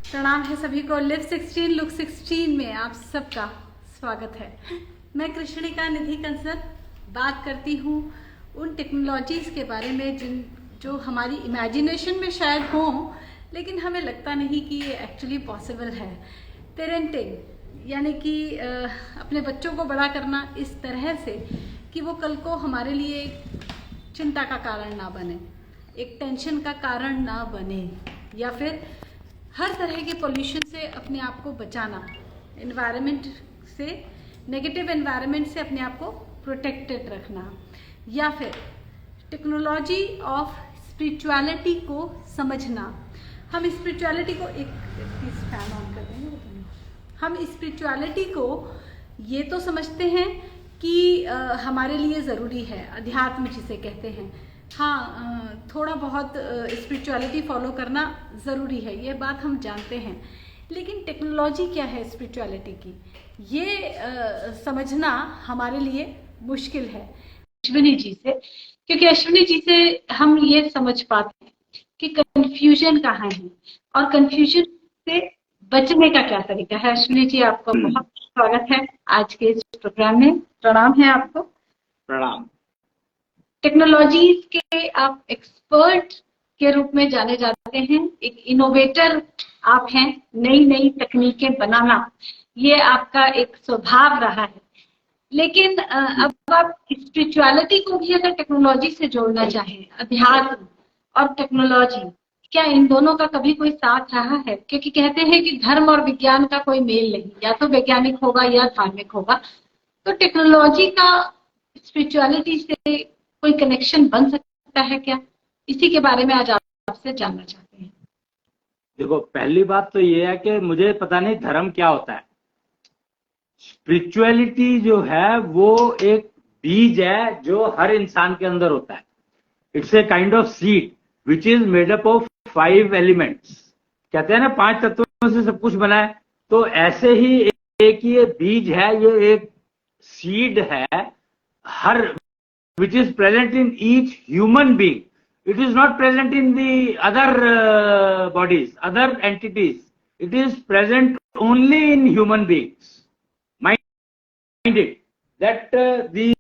प्रणाम है सभी को। लिव 16 लुक 16 में आप सबका स्वागत है। मैं कृष्णिका निधि कंसर बात करती हूँ उन टेक्नोलॉजीज़ के बारे में जो हमारी इमेजिनेशन में शायद हों, लेकिन हमें लगता नहीं कि ये एक्चुअली पॉसिबल है। पेरेंटिंग यानी कि अपने बच्चों को बड़ा करना इस तरह से कि वो कल को हमारे लिए एक चिंता का कारण ना बने, एक टेंशन का कारण ना बने, या फिर हर तरह के पोल्यूशन से अपने आप को बचाना, एनवायरनमेंट से, नेगेटिव एनवायरनमेंट से अपने आप को प्रोटेक्टेड रखना, या फिर टेक्नोलॉजी ऑफ स्पिरिचुअलिटी को समझना। हम स्पिरिचुअलिटी को एक फैन ऑन कर देंगे। हम स्पिरिचुअलिटी को ये तो समझते हैं कि हमारे लिए ज़रूरी है, अध्यात्म जिसे कहते हैं। हाँ, थोड़ा बहुत स्पिरिचुअलिटी फॉलो करना ज़रूरी है, ये बात हम जानते हैं। लेकिन टेक्नोलॉजी क्या है स्पिरिचुअलिटी की, ये समझना हमारे लिए मुश्किल है अश्विनी जी से, क्योंकि अश्विनी जी से हम ये समझ पाते हैं कि कंफ्यूजन कहाँ है और कंफ्यूजन से बचने का क्या तरीका है। अश्विनी जी, आपका बहुत स्वागत है आज के इस प्रोग्राम में। प्रणाम है आपको। प्रणाम। टेक्नोलॉजीज के आप एक्सपर्ट के रूप में जाने जाते हैं, एक इनोवेटर आप हैं। नई नई तकनीकें बनाना ये आपका एक स्वभाव रहा है। लेकिन अब आप स्पिरिचुअलिटी को भी अगर टेक्नोलॉजी से जोड़ना चाहें, अध्यात्म और टेक्नोलॉजी, क्या इन दोनों का कभी कोई साथ रहा है? क्योंकि कहते हैं कि धर्म और विज्ञान का कोई मेल नहीं, या तो वैज्ञानिक होगा या धार्मिक होगा। तो टेक्नोलॉजी का स्पिरिचुअलिटी से कोई कनेक्शन बन सकता है क्या? इसी के बारे में आज आपसे जानना चाहते हैं। देखो, पहली बात तो ये है कि मुझे पता नहीं धर्म क्या होता है। स्पिरिचुअलिटी जो है वो एक बीज है जो हर इंसान के अंदर होता है। It's a kind of seed which is made up of 5 elements. कहते हैं ना 5 तत्वों से सब कुछ बना है। तो ऐसे ही एक ये बीज है, ये एक सीड है, हर which is present in each human being. It is not present in the other bodies, other entities. It is present only in human beings. Mind it that the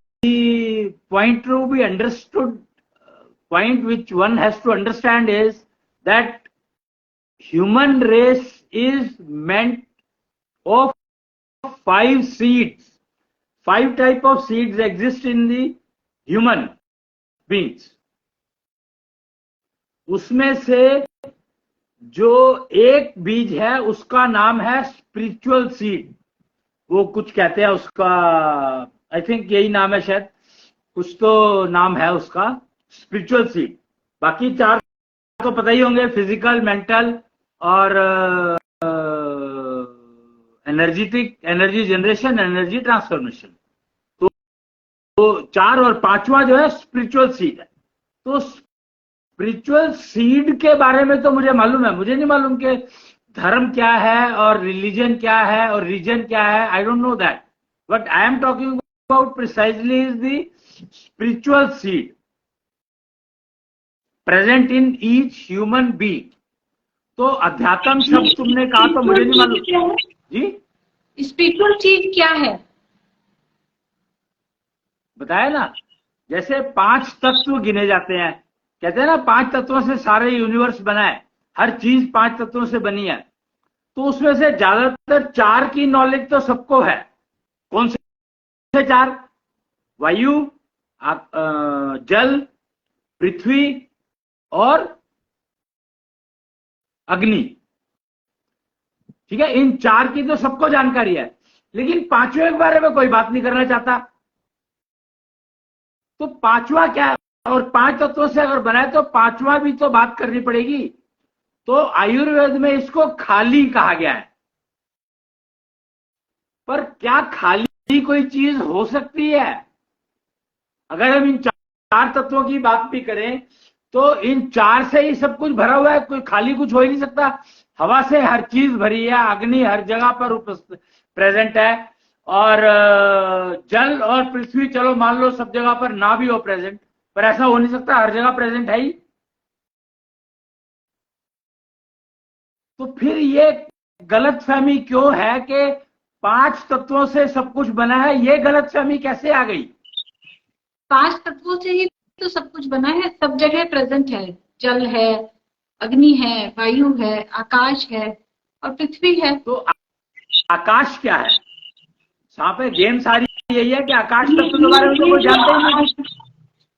point to be understood, point which one has to understand is that human race is meant of 5 seeds. 5 type of seeds exist in the human beings. उसमें से जो एक बीज है उसका नाम है spiritual seed. वो कुछ कहते हैं उसका, आई थिंक यही नाम है, शायद कुछ तो नाम है उसका, स्पिरिचुअल सीड। बाकी 4 तो पता ही होंगे, फिजिकल, मेंटल और energetic, energy generation, energy transformation. तो 4 और 5वां जो है स्पिरिचुअल सीड है। तो स्पिरिचुअल सीड के बारे में तो मुझे मालूम है, मुझे नहीं मालूम कि धर्म क्या है और रिलीजन क्या है और रीजन क्या है। I don't know that, but I am talking about precisely is the spiritual seed present in each human being. तो अध्यात्म शब्द तुमने कहा तो मुझे नहीं मालूम जी। स्पिरिचुअल सीड क्या है बताया ना, जैसे 5 तत्व गिने जाते हैं। कहते हैं ना 5 तत्वों से सारे यूनिवर्स बना है, हर चीज 5 तत्वों से बनी है। तो उसमें से ज्यादातर 4 की नॉलेज तो सबको है। कौन से 4? वायु, जल, पृथ्वी और अग्नि। ठीक है, इन 4 की तो सबको जानकारी है, लेकिन 5वें के बारे में कोई बात नहीं करना चाहता। तो 5वां क्या है? और 5 तत्वों से अगर बनाए तो 5वां भी तो बात करनी पड़ेगी। तो आयुर्वेद में इसको खाली कहा गया है। पर क्या खाली कोई चीज हो सकती है? अगर हम इन 4 तत्वों की बात भी करें तो इन 4 से ही सब कुछ भरा हुआ है, कोई खाली कुछ हो ही नहीं सकता। हवा से हर चीज भरी है, अग्नि हर जगह पर प्रेजेंट है, और जल और पृथ्वी चलो मान लो सब जगह पर ना भी हो प्रेजेंट, पर ऐसा हो नहीं सकता, हर जगह प्रेजेंट है ही। तो फिर ये गलतफहमी क्यों है कि 5 तत्वों से सब कुछ बना है? ये गलतफहमी कैसे आ गई? 5 तत्वों से ही तो सब कुछ बना है, सब जगह प्रेजेंट है। जल है, अग्नि है, वायु है, आकाश है और पृथ्वी है। तो आकाश क्या है? यहाँ पे गेम सारी यही है कि आकाश तत्व के बारे में तो कोई जानता ही नहीं।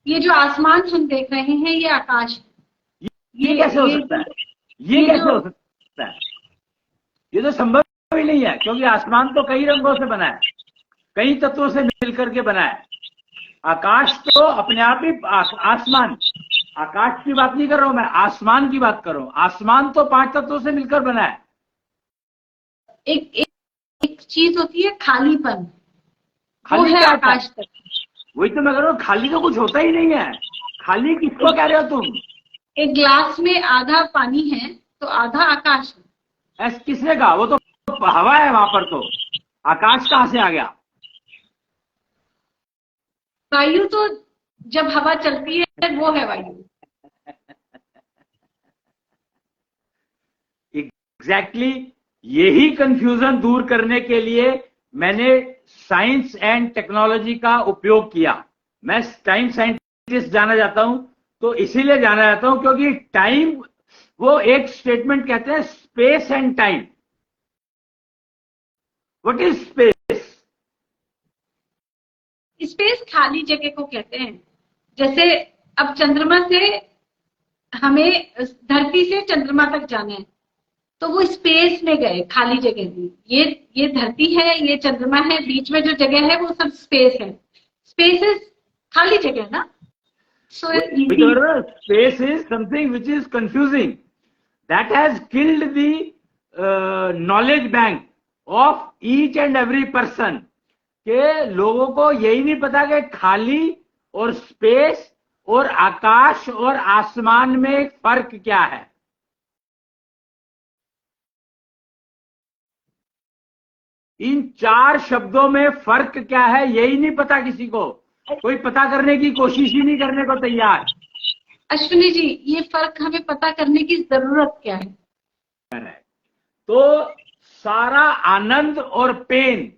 ये जो आसमान हम देख रहे हैं ये आकाश है। ये कैसे हो सकता है? ये कैसे हो सकता है? ये तो संभव ही नहीं है, क्योंकि आसमान तो कई रंगों से बना है, कई तत्वों से मिलकर के बना है। आकाश तो अपने आप ही आसमान, आकाश की बात नहीं कर रहा हूं मैं, आसमान की बात कर रहा हूं। आसमान तो 5 तत्वों से मिलकर बना है। एक एक, एक चीज होती है खालीपन, वो खाली है क्या आकाश तत्व। वही तो मैं कह रहा हूं, खाली तो कुछ होता ही नहीं है। खाली किसको कह रहे हो तुम? एक ग्लास में आधा पानी है तो आधा आकाश है। ऐसा किसने कहा? वो तो हवा है वहां पर, तो आकाश कहां से आ गया? वायु तो जब हवा चलती है वो है वायु। एग्जैक्टली यही कंफ्यूजन दूर करने के लिए मैंने साइंस एंड टेक्नोलॉजी का उपयोग किया। मैं टाइम साइंटिस्ट जाना जाता हूं, तो इसीलिए जाना जाता हूं क्योंकि टाइम, वो एक स्टेटमेंट कहते हैं space and time. What is space? Space खाली जगह को कहते हैं। जैसे अब चंद्रमा से हमें, धरती से चंद्रमा तक जाना है तो वो स्पेस में गए, खाली जगह में। ये धरती है, ये चंद्रमा है, बीच में जो जगह है वो सब स्पेस है। स्पेस इज खाली जगह ना। So space is something which is confusing, that has killed the knowledge bank of each and every person. के लोगों को यही नहीं पता कि खाली और स्पेस और आकाश और आसमान में फर्क क्या है। इन 4 शब्दों में फर्क क्या है यही नहीं पता किसी को। कोई पता करने की कोशिश ही नहीं करने को तैयार। अश्विनी जी, ये फर्क हमें पता करने की जरूरत क्या है? तो सारा आनंद और pen,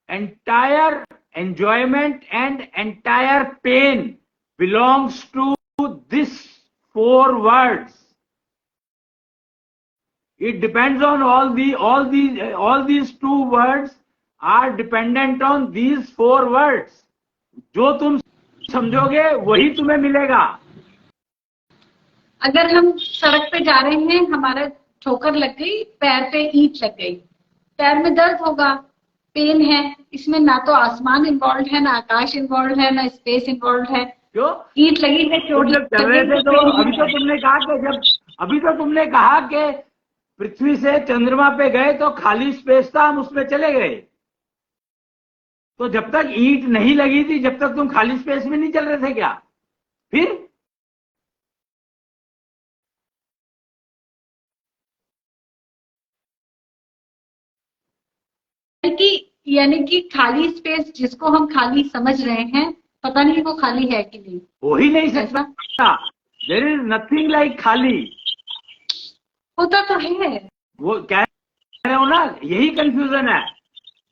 entire enjoyment and entire pain belongs to this 4 words. It depends on all these 2 words are dependent on these 4 words. जो तुम समझोगे वही तुम्हें मिलेगा। अगर हम सड़क पे जा रहे हैं, हमारा ठोकर लग गई, पैर पे ईंट लग गई, पैर में दर्द होगा, पेन है। इसमें ना तो आसमान इन्वॉल्व है, ना आकाश इन्वॉल्व है, ना स्पेस इन्वॉल्व है। क्यों? ईंट लगी है, चोट जब चल रहे थे तो अभी तो तुमने कहा कि पृथ्वी से चंद्रमा पे गए तो खाली स्पेस था, हम उसमें चले गए। तो जब तक ईंट नहीं लगी थी, जब तक तुम खाली स्पेस में नहीं चल रहे थे क्या? फिर यानी कि खाली स्पेस जिसको हम खाली समझ रहे हैं, पता नहीं वो खाली है कि नहीं। हो ही नहीं सकता। देयर इज नथिंग लाइक खाली। होता तो है। वो कह रहे हो ना, यही कंफ्यूजन है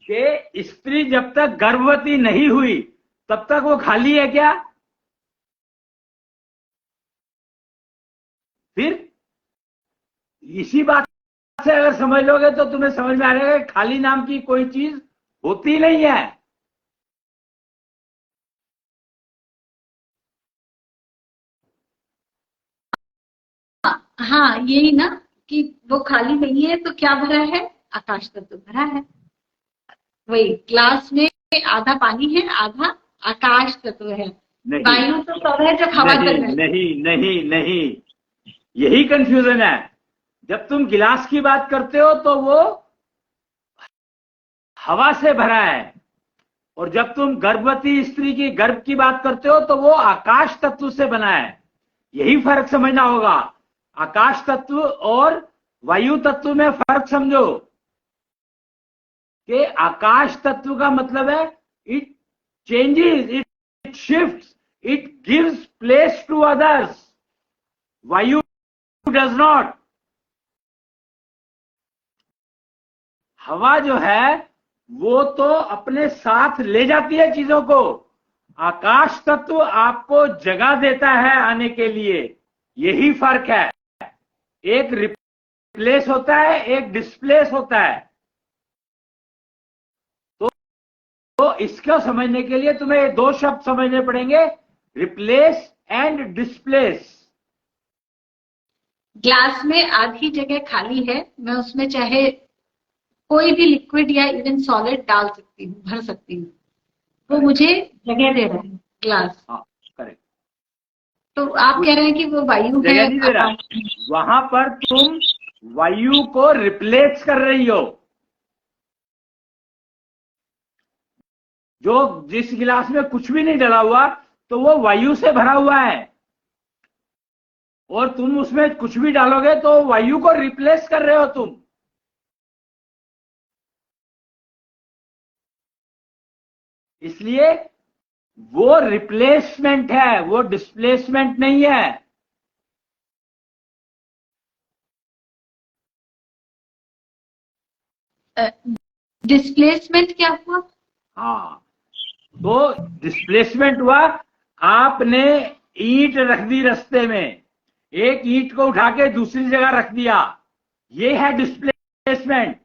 कि स्त्री जब तक गर्भवती नहीं हुई तब तक वो खाली है क्या? फिर इसी बात से अगर समझ लोगे तो तुम्हें समझ में आ जाएगा खाली नाम की कोई चीज होती नहीं है। हाँ, यही ना कि वो खाली नहीं है तो क्या भरा है? आकाश तत्व भरा है। वही ग्लास में आधा पानी है, आधा आकाश तत्व है। वायु तो सब है जब हवा चल रही है। नहीं नहीं नहीं, यही कंफ्यूजन है। जब तुम गिलास की बात करते हो तो वो हवा से भरा है, और जब तुम गर्भवती स्त्री की गर्भ की बात करते हो तो वो आकाश तत्व से बना है। यही फर्क समझना होगा। आकाश तत्व और वायु तत्व में फर्क समझो कि आकाश तत्व का मतलब है it changes, it shifts, it gives place to others. वायु डज नॉट। हवा जो है वो तो अपने साथ ले जाती है चीजों को, आकाश तत्व आपको जगह देता है आने के लिए। यही फर्क है, एक रिप्लेस होता है, एक डिस्प्लेस होता है। तो इसको समझने के लिए तुम्हें दो शब्द समझने पड़ेंगे, रिप्लेस एंड डिस्प्लेस। ग्लास में आधी जगह खाली है, मैं उसमें चाहे कोई भी लिक्विड या इवन सॉलिड डाल सकती हूँ, भर सकती हूँ, वो मुझे जगह दे रहा है ग्लास। हाँ करेक्ट। तो आप कह रहे हैं कि वो वायु है, जगह नहीं दे रहा, वहां पर तुम वायु को रिप्लेस कर रही हो। जो जिस गिलास में कुछ भी नहीं डला हुआ तो वो वायु से भरा हुआ है, और तुम उसमें कुछ भी डालोगे तो वायु को रिप्लेस कर रहे हो तुम। इसलिए वो रिप्लेसमेंट है, वो डिस्प्लेसमेंट नहीं है। डिस्प्लेसमेंट क्या हुआ? हाँ, तो डिस्प्लेसमेंट हुआ, आपने ईंट रख दी रास्ते में, एक ईंट को उठा के दूसरी जगह रख दिया, ये है डिस्प्लेसमेंट।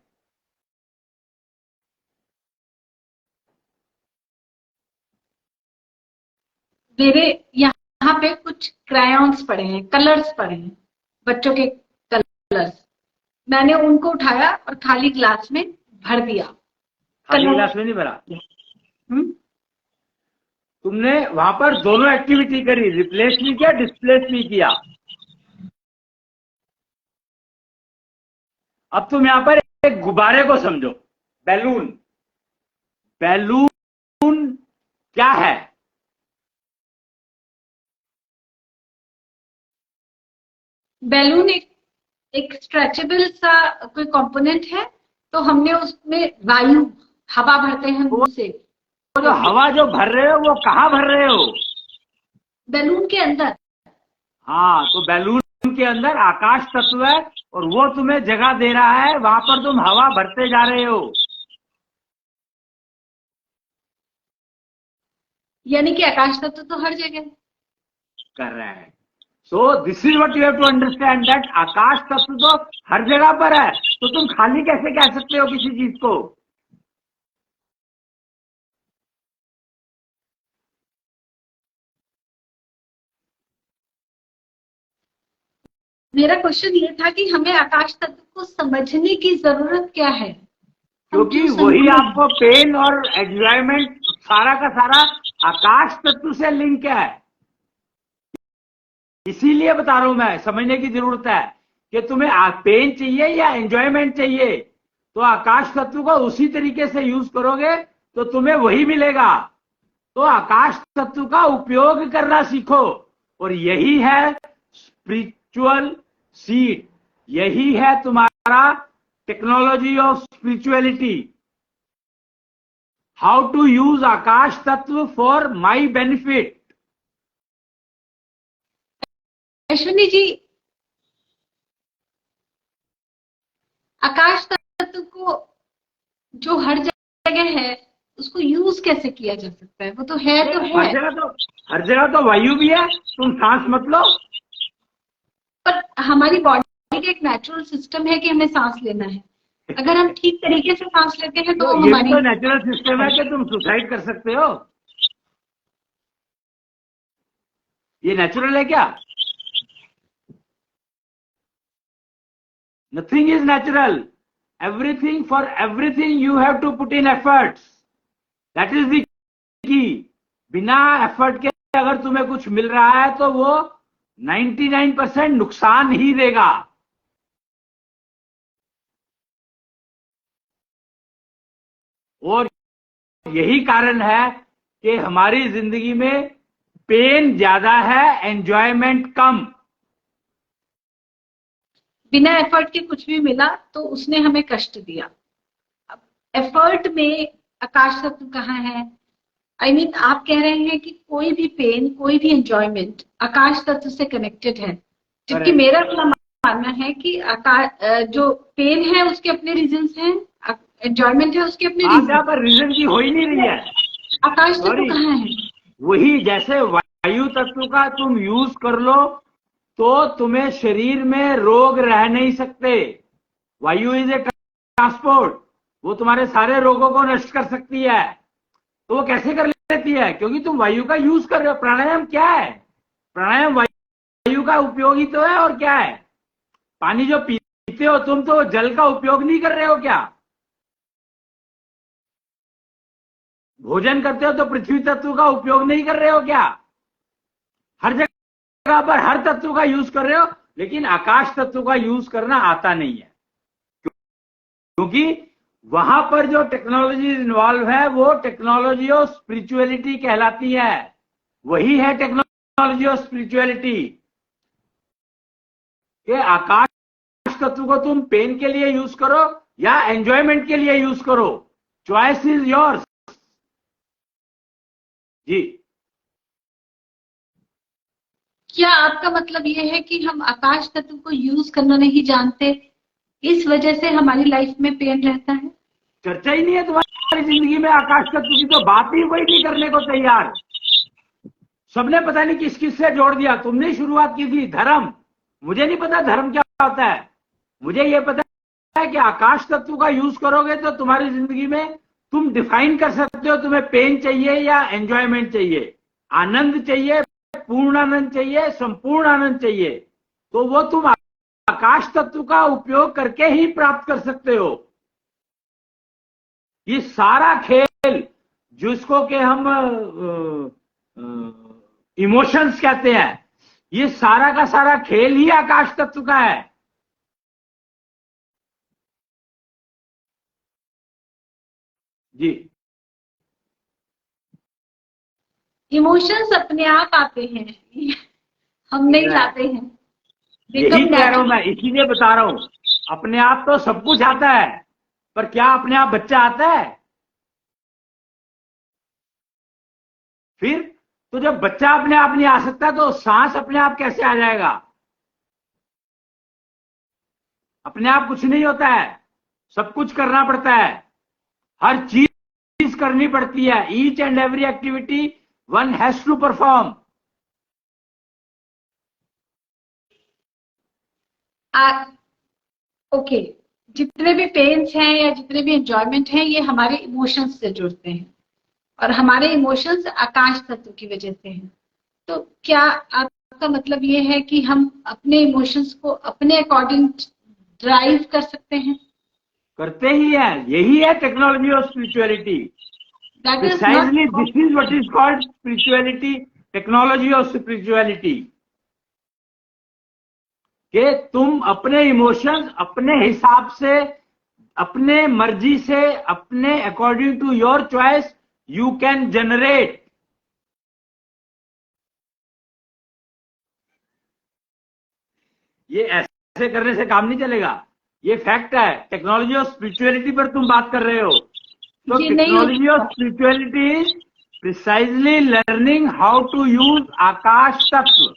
मेरे यहाँ पे कुछ क्रायॉन्स पड़े हैं, कलर्स पड़े हैं, बच्चों के कलर्स। मैंने उनको उठाया और खाली ग्लास में भर दिया। खाली गिलास में नहीं भरा, हम्म, तुमने वहां पर दोनों एक्टिविटी करी, रिप्लेस भी किया, डिस्प्लेस भी किया। अब तुम यहां पर एक गुब्बारे को समझो, बैलून। बैलून क्या है? बैलून एक स्ट्रेचेबल सा कोई कंपोनेंट है, तो हमने उसमें वायु, हवा भरते हैं मुंह से। वो जो हवा जो भर रहे हो वो कहाँ भर रहे हो? बैलून के अंदर। हाँ, तो बैलून के अंदर आकाश तत्व है और वो तुम्हें जगह दे रहा है, वहां पर तुम हवा भरते जा रहे हो। यानी कि आकाश तत्व तो हर जगह कर रहा है। So this is what you have to understand, that आकाश तत्व तो हर जगह पर है, तो तुम खाली कैसे कह सकते हो किसी चीज को? मेरा क्वेश्चन ये था कि हमें आकाश तत्व को समझने की जरूरत क्या है? क्योंकि वही आपको पेन और एंजॉयमेंट सारा का सारा आकाश तत्व से लिंक है। इसीलिए बता रहा हूं मैं, समझने की जरूरत है कि तुम्हें पेन चाहिए या एंजॉयमेंट चाहिए, तो आकाश तत्व को उसी तरीके से यूज करोगे तो तुम्हें वही मिलेगा। तो आकाश तत्व का उपयोग करना सीखो, और यही है स्पिरिचुअल सीड, यही है तुम्हारा technology of spirituality. How to use आकाश तत्व for my benefit. Ashwini ji, आकाश तत्व को जो हर जगह है उसको यूज कैसे किया जा सकता है? वो तो है, तो है। हर जगह तो वायु भी है, तुम सांस मत लो। पर हमारी बॉडी का एक नेचुरल सिस्टम है कि हमें सांस लेना है। अगर हम ठीक तरीके से सांस लेते हैं तो ये हमारी तो नेचुरल सिस्टम है कि तुम सुसाइड कर सकते हो। ये नेचुरल है क्या? Nothing is natural. Everything, for everything you have to put in efforts, that is the key. बिना एफर्ट के अगर तुम्हें कुछ मिल रहा है तो वो 99% नुकसान ही देगा। और यही कारण है कि हमारी जिंदगी में पेन ज्यादा है, एंजॉयमेंट कम। बिना एफर्ट के कुछ भी मिला तो उसने हमें कष्ट दिया। अब एफर्ट में आकाश तत्व कहाँ है? I mean, आप कह रहे हैं कि कोई भी पेन, कोई भी एंजॉयमेंट आकाश तत्व से कनेक्टेड है, जबकि मेरा अपना मानना है कि आकाश जो पेन है उसके अपने रीजंस हैं, एंजॉयमेंट है उसकी अपनी आप रीजन। यहाँ पर रीजन की हो ही नहीं रही है। आकाश तत्व Sorry. कहाँ है? वही जैसे वायु तत्व का तुम यूज कर लो तो तुम्हें शरीर में रोग रह नहीं सकते। वायु इज ए ट्रांसपोर्ट, वो तुम्हारे सारे रोगों को नष्ट कर सकती है। तो वो कैसे कर लेती है? क्योंकि तुम वायु का यूज कर रहे हो। प्राणायाम क्या है? प्राणायाम वायु का उपयोग ही तो है, और क्या है? पानी जो पीते हो तुम, तो जल का उपयोग नहीं कर रहे हो क्या? भोजन करते हो तो पृथ्वी तत्व का उपयोग नहीं कर रहे हो क्या? हर जगह पर हर तत्व का यूज कर रहे हो, लेकिन आकाश तत्व का यूज करना आता नहीं है, क्योंकि वहां पर जो टेक्नोलॉजी इन्वॉल्व है वो टेक्नोलॉजी ऑफ स्पिरिचुअलिटी कहलाती है। वही है टेक्नोलॉजी ऑफ स्पिरिचुअलिटी कि आकाश तत्व को तुम पेन के लिए यूज करो या एंजॉयमेंट के लिए यूज करो, चॉइस इज योर्स। जी, क्या आपका मतलब ये है कि हम आकाश तत्व को यूज करना नहीं जानते, इस वजह से हमारी लाइफ में पेन रहता है? चर्चा ही नहीं है तुम्हारी जिंदगी में आकाश तत्व की, तो बात ही कोई नहीं करने को तैयार। सबने पता नहीं किस किस से जोड़ दिया। तुमने शुरुआत की थी धर्म। मुझे नहीं पता धर्म क्या होता है। मुझे ये पता है कि आकाश तत्व का यूज करोगे तो तुम्हारी जिंदगी में तुम डिफाइन कर सकते हो तुम्हें पेन चाहिए या एंजॉयमेंट चाहिए, आनंद चाहिए, पूर्ण आनंद चाहिए, संपूर्ण आनंद चाहिए। तो वो तुम आकाश तत्व का उपयोग करके ही प्राप्त कर सकते हो। ये सारा खेल जिसको कि हम इमोशंस कहते हैं, ये सारा का सारा खेल ही आकाश तत्व का है। जी, इमोशंस अपने आप आते हैं, हम नहीं लाते हैं। यही कह रहा हूं मैं, इसीलिए बता रहा हूं। अपने आप तो सब कुछ आता है, पर क्या अपने आप बच्चा आता है? फिर तो जब बच्चा अपने आप नहीं आ सकता तो सांस अपने आप कैसे आ जाएगा? अपने आप कुछ नहीं होता है, सब कुछ करना पड़ता है, हर चीज करनी पड़ती है। Each and every activity one has to perform. Okay, जितने भी पेन्स हैं या जितने भी एंजॉयमेंट हैं, ये हमारे इमोशंस से जुड़ते हैं, और हमारे इमोशंस आकाश तत्व की वजह से हैं। तो क्या आपका मतलब ये है कि हम अपने इमोशंस को अपने अकॉर्डिंग ड्राइव कर सकते हैं? करते ही है। यही है technology of spirituality. Precisely, this is what is called spirituality, technology of spirituality. कि तुम अपने इमोशंस अपने हिसाब से, अपने मर्जी से, अपने according to your choice you can generate. ये ऐसे करने से काम नहीं चलेगा, ये फैक्ट है। टेक्नोलॉजी ऑफ स्पिरिचुअलिटी पर तुम बात कर रहे हो, तो technology of spirituality is precisely learning how to use आकाश तत्व।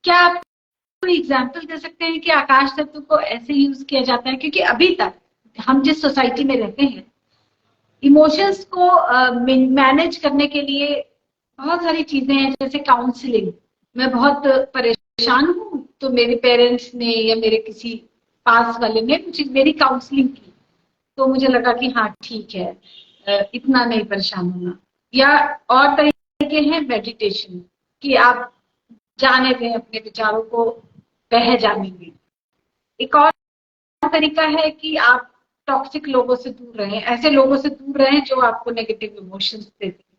क्या आप कोई एग्जाम्पल दे सकते हैं कि आकाश तत्व को ऐसे यूज किया जाता है? क्योंकि अभी तक हम जिस सोसाइटी में रहते हैं, इमोशंस को मैनेज करने के लिए बहुत सारी चीजें हैं, जैसे काउंसलिंग। मैं बहुत परेशान हूँ, तो मेरे पेरेंट्स ने या मेरे किसी पास वाले ने मुझे मेरी काउंसलिंग की, तो मुझे लगा कि हाँ ठीक है, इतना नहीं परेशान होना। या और तरीके हैं मेडिटेशन, कि आप जाने दें अपने विचारों को, बह जाने दें। एक और तरीका है कि आप टॉक्सिक लोगों से दूर रहें, ऐसे लोगों से दूर रहें जो आपको नेगेटिव इमोशंस देते हैं।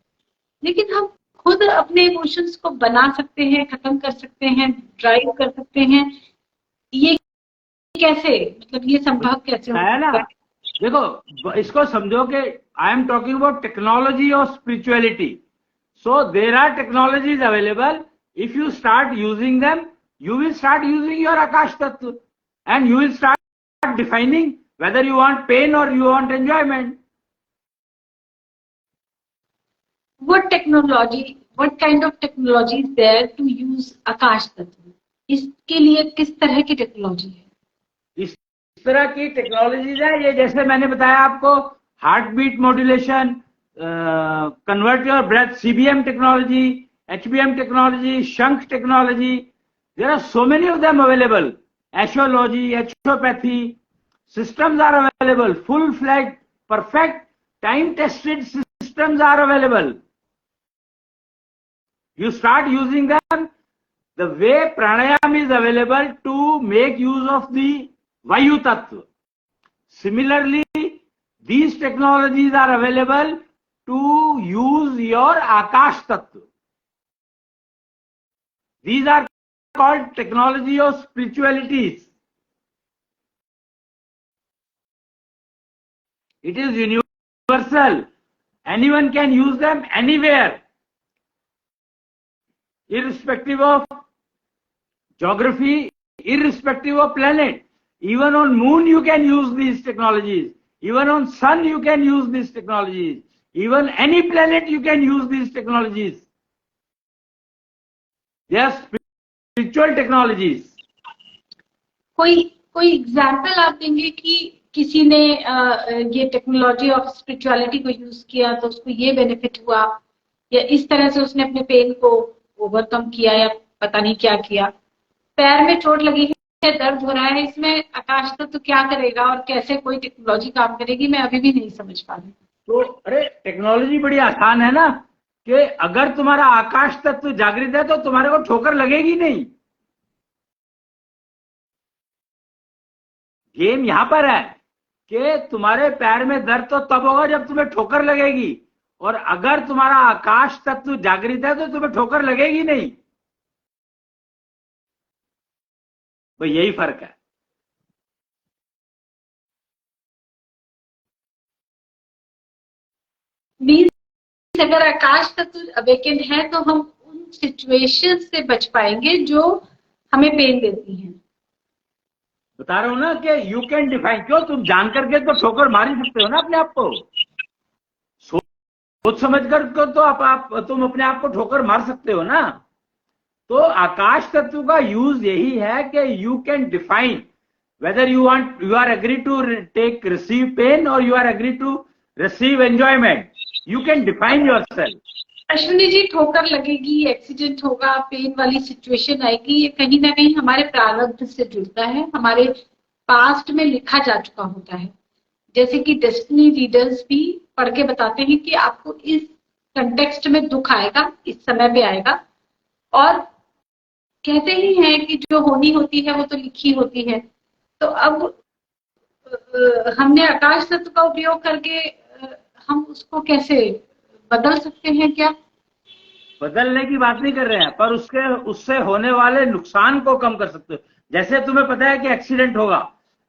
लेकिन हम खुद अपने इमोशंस को बना सकते हैं, खत्म कर सकते हैं, ड्राइव कर सकते हैं। ये कैसे, मतलब ये संभव कैसे है ना? देखो, इसको समझो कि I am talking about technology of spirituality. So there are technologies available. If you start using them, you will start using your Akash Tattva, and you will start defining whether you want pain or you want enjoyment. What kind of technology is there to use Akash Tattva? इसके लिए किस तरह की technology है? इस तरह की technologies है ये, जैसे मैंने बताया आपको, heart beat modulation, convert your breath, CBM technology, HBM technology, शंख technology, there are so many of them available, astrology, astropathy, systems are available, full-fledged, perfect, time-tested systems are available. You start using them the way pranayam is available to make use of the Vayu Tattva. Similarly, these technologies are available to use your Akash Tattva. These are called technology of spiritualities. It is universal. Anyone can use them anywhere, irrespective of geography, irrespective of planet. Even on moon you can use these technologies. Even on sun you can use these technologies. Even any planet you can use these technologies. They are spiritual technologies. कोई example आप देंगे कि किसी ने ये technology of spirituality को use किया तो उसको ये बेनिफिट हुआ, या इस तरह से उसने अपने पेन को ओवरकम किया, या पता नहीं क्या किया? पैर में चोट लगी है, दर्द हो रहा है, इसमें आकाश तत्व क्या करेगा और कैसे कोई टेक्नोलॉजी काम करेगी, मैं अभी भी नहीं समझ पा रही। तो अरे टेक्नोलॉजी बड़ी आसान है ना, कि अगर तुम्हारा आकाश तत्व जागृत है तो तुम्हारे को ठोकर लगेगी नहीं। गेम यहां पर है कि तुम्हारे पैर में दर्द तो तब होगा जब तुम्हें ठोकर लगेगी, और अगर तुम्हारा आकाश तत्व जागृत है तो तुम्हें ठोकर लगेगी नहीं। तो यही फर्क है। मीन्स अगर आकाश तत्व अवेकेंड है तो हम उन सिचुएशन से बच पाएंगे जो हमें पेन देती हैं। बता रहा हूं ना कि यू कैन डिफाइन। क्यों, तुम जान करके तो ठोकर मार ही सकते हो ना अपने आप को। सोच समझ कर तो आप तुम अपने आप को ठोकर मार सकते हो ना। तो आकाश तत्व का यूज यही है कि you can define whether you are agree to take receive pain और you are agree to receive enjoyment. You can define yourself. Ashwini ji, ठोकर लगेगी, एक्सीडेंट होगा, पेन वाली सिचुएशन आएगी, ये कहीं ना कहीं हमारे प्रारब्ध से जुड़ता है, हमारे पास्ट में लिखा जा चुका होता है। जैसे कि डेस्टिनी रीडर्स भी पढ़ के बताते हैं कि आपको इस कंटेक्स्ट में दुख आएगा, इस समय पे आएगा, और कहते ही हैं कि जो होनी होती है वो तो लिखी होती है। तो अब हमने आकाश तत्व का उपयोग करके हम उसको कैसे बदल सकते हैं? क्या बदलने की बात नहीं कर रहे हैं, पर उससे होने वाले नुकसान को कम कर सकते हो। जैसे तुम्हें पता है कि एक्सीडेंट होगा,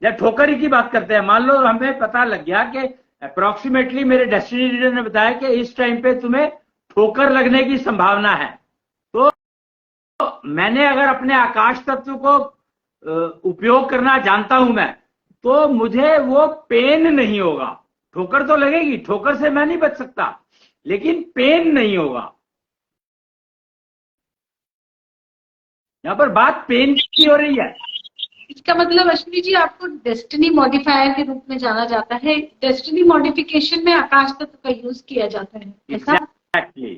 या ठोकर ही की बात करते हैं, मान लो हमें पता लग गया कि अप्रोक्सीमेटली मेरे डेस्टिनी रीडर ने बताया कि इस टाइम पे तुम्हें ठोकर लगने की संभावना है। तो मैंने अगर अपने आकाश तत्व को उपयोग करना जानता हूं मैं, तो मुझे वो पेन नहीं होगा। ठोकर तो लगेगी, ठोकर से मैं नहीं बच सकता, लेकिन पेन नहीं होगा। यहां पर बात पेन की हो रही है। इसका मतलब अश्विनी जी आपको डेस्टिनी मॉडिफायर के रूप में जाना जाता है। डेस्टिनी मॉडिफिकेशन में आकाश तत्व का यूज किया जाता है, ऐसा? एग्जैक्टली।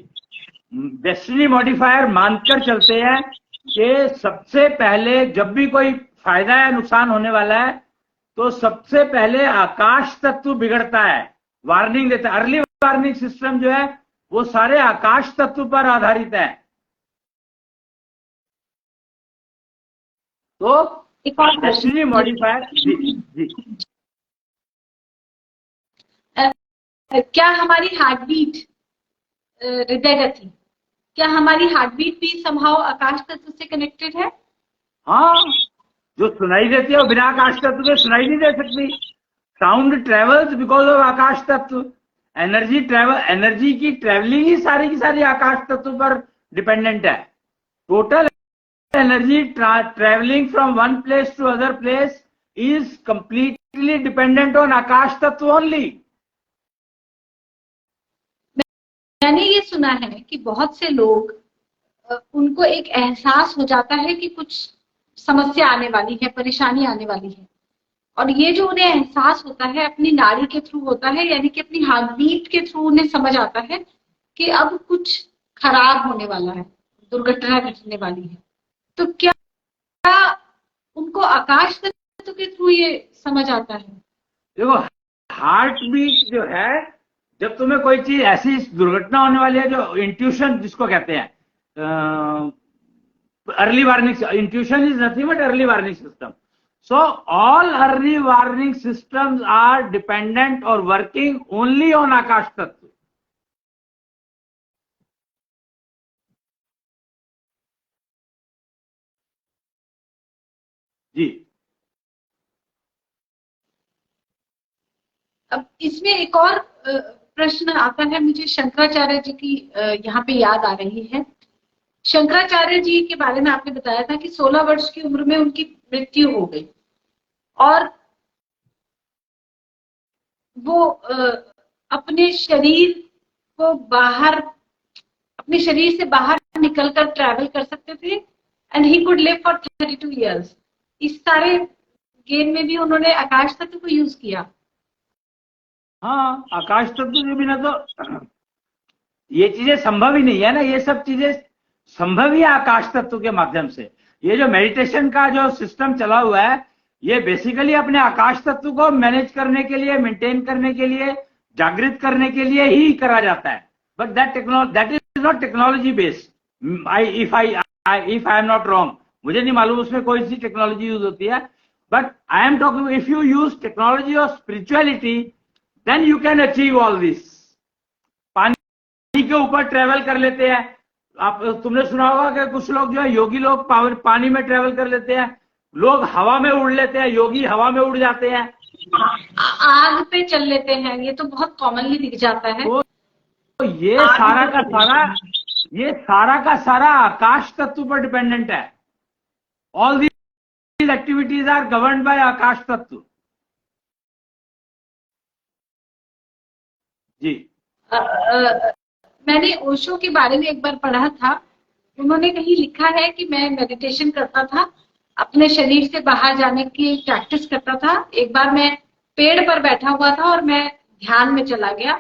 डेस्टिनी मॉडिफायर मानकर चलते हैं कि सबसे पहले जब भी कोई फायदा या नुकसान होने वाला है तो सबसे पहले आकाश तत्व बिगड़ता है, वार्निंग देता है। अर्ली वार्निंग सिस्टम जो है वो सारे आकाश तत्व पर आधारित है। तो एक और डेस्टिनी मॉडिफायर जी। क्या हमारी हार्ट बीट, हृदय गति, क्या हमारी हार्ट बीट भी समहाउ आकाश तत्व से कनेक्टेड है? हाँ, जो सुनाई देती है वो बिना आकाश तत्व के सुनाई नहीं दे सकती। साउंड ट्रेवल्स बिकॉज ऑफ आकाश तत्व। एनर्जी की ट्रेवलिंग ही सारी की सारी आकाश तत्व पर डिपेंडेंट है। Total energy traveling from one place to other place is completely dependent on आकाश तत्व only। मैंने ये सुना है कि बहुत से लोग उनको एक एहसास हो जाता है कि कुछ समस्या आने वाली है, परेशानी आने वाली है। और ये जो उन्हें एहसास होता है अपनी नाड़ी के थ्रू होता है, यानी कि अपनी हार्ट बीट के थ्रू उन्हें समझ आता है कि अब कुछ खराब होने वाला है, दुर्घटना घटने वाली है। तो क्या उनको आकाश तत्व के थ्रू ये समझ आता है? देखो, हार्ट बीट जो है, जब तुम्हें कोई चीज ऐसी दुर्घटना होने वाली है, जो इंट्यूशन जिसको कहते हैं, early warning, intuition is nothing but early warning system. So all early warning systems are dependent or working only on Akash Tattva. जी. अब इसमें एक और प्रश्न आता है मुझे, शंकराचार्य जी की यहाँ पे याद आ रही है। शंकराचार्य जी के बारे में आपने बताया था कि 16 वर्ष की उम्र में उनकी मृत्यु हो गई और वो अपने शरीर को बाहर, अपने शरीर से बाहर निकलकर ट्रैवल कर सकते थे and he could live for 32 years. इस सारे गेम में भी उन्होंने आकाश तत्व को यूज किया। हाँ, आकाश तत्व के बिना तो ये चीजें संभव ही नहीं है ना। ये सब चीजें संभव ही आकाश तत्व के माध्यम से। ये जो मेडिटेशन का जो सिस्टम चला हुआ है, ये बेसिकली अपने आकाश तत्व को मैनेज करने के लिए, मेंटेन करने के लिए, जागृत करने के लिए ही करा जाता है। But that is not technology based. If I am not wrong, मुझे नहीं मालूम उसमें कोई सी टेक्नोलॉजी यूज होती है, but I am talking if you use technology of spirituality, then you can achieve all this. पानी के ऊपर ट्रेवल कर लेते हैं आप, तुमने सुना होगा कि कुछ लोग जो है, योगी लोग पानी में ट्रेवल कर लेते हैं, लोग हवा में उड़ लेते हैं, योगी हवा में उड़ जाते हैं, आग पे चल लेते हैं, ये तो बहुत कॉमनली दिख जाता है। तो ये सारा का सारा आकाश तत्व पर डिपेंडेंट है। All these activities are governed by आकाश तत्व। जी। मैंने ओशो के बारे में एक बार पढ़ा था, उन्होंने कहीं लिखा है कि मैं मेडिटेशन करता था, अपने शरीर से बाहर जाने की प्रैक्टिस करता था। एक बार मैं पेड़ पर बैठा हुआ था और मैं ध्यान में चला गया,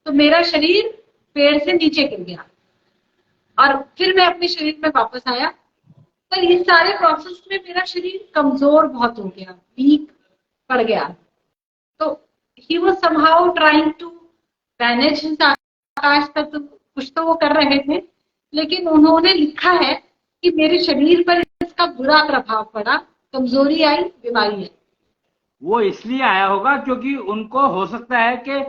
तो मेरा शरीर पेड़ से नीचे गिर गया और फिर मैं अपने शरीर में वापस आया। पर इस सारे प्रोसेस में मेरा शरीर कमजोर बहुत हो गया, वीक पड़ गया। तो he was somehow trying to manage his आकाश तत्व, कुछ तो वो कर रहे थे, लेकिन उन्होंने लिखा है कि मेरे शरीर पर इसका बुरा प्रभाव पड़ा, कमजोरी आई, बीमारी आई। वो इसलिए आया होगा क्योंकि उनको हो सकता है कि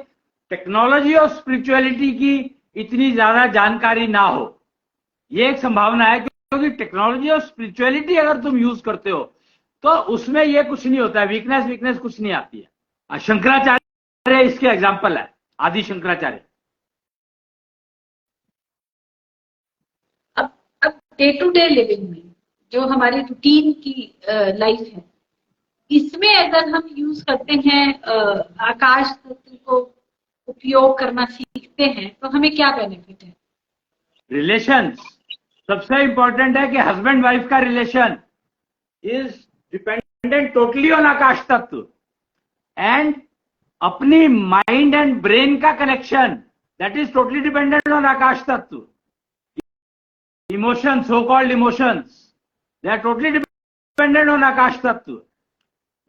टेक्नोलॉजी और स्पिरिचुअलिटी की इतनी ज्यादा जानकारी ना हो। ये एक संभावना है, क्योंकि टेक्नोलॉजी और स्पिरिचुअलिटी अगर तुम यूज करते हो तो उसमें ये कुछ नहीं होता है, वीकनेस कुछ नहीं आती है। शंकराचार्य इसके एग्जाम्पल है, आदि शंकराचार्य। अब डे टू डे लिविंग में जो हमारी रूटीन की लाइफ है, इसमें अगर हम यूज करते हैं आकाश तत्व को उपयोग करना सीखते हैं, तो हमें क्या बेनिफिट है? रिलेशंस सबसे इंपॉर्टेंट है कि हस्बैंड वाइफ का relation is dependent totally on आकाश तत्व, एंड अपनी माइंड एंड ब्रेन का connection that is totally dependent on आकाश तत्व। Emotions, so called emotions, they are totally dependent on Akash Tattva.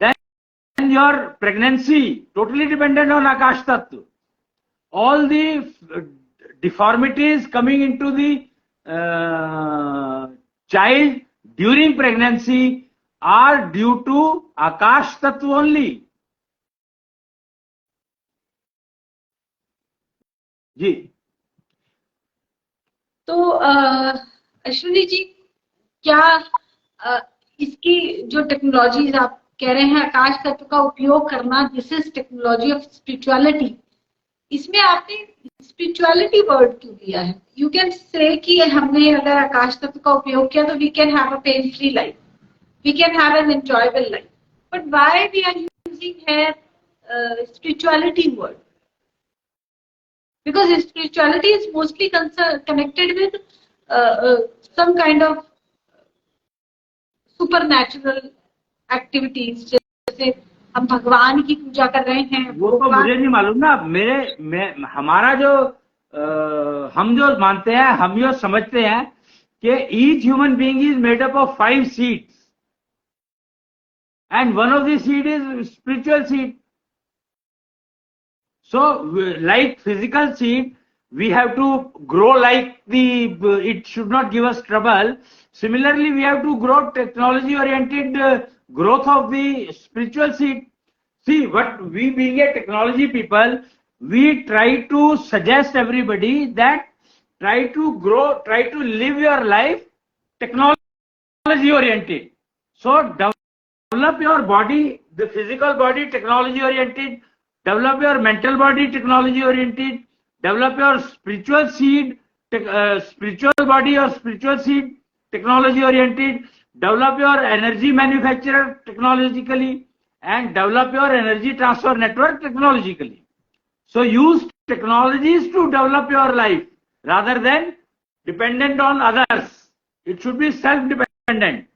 Then your pregnancy totally dependent on Akash Tattva. All the deformities coming into the child during pregnancy are due to Akash Tattva only. जी। तो अश्विनी जी, क्या इसकी जो technologies आप कह रहे हैं आकाश तत्व का उपयोग करना, this is technology of spirituality, इसमें आपने स्पिरिचुअलिटी वर्ड क्यों दिया है? यू कैन से कि हमने अगर आकाश तत्व का उपयोग किया तो we can have a pain free life, we can have an enjoyable life, but why we are using here spirituality word? Because spirituality is mostly connected with some kind of supernatural activities, जैसे हम भगवान की पूजा कर रहे हैं, वो तो मुझे नहीं मालूम ना। हमारा जो हम जो मानते हैं, हम जो समझते हैं कि each human being is made up of 5 seeds and one of the seed is spiritual seed. So, like physical seed, we have to grow like it should not give us trouble. Similarly, we have to grow technology-oriented growth of the spiritual seed. See, what we being a technology people, we try to suggest everybody that try to grow, try to live your life technology-oriented. So, develop your body, the physical body technology-oriented. Develop your mental body technology oriented. Develop your spiritual seed, spiritual body or spiritual seed technology oriented. Develop your energy manufacturer technologically, and develop your energy transfer network technologically. So use technologies to develop your life rather than dependent on others. It should be self-dependent.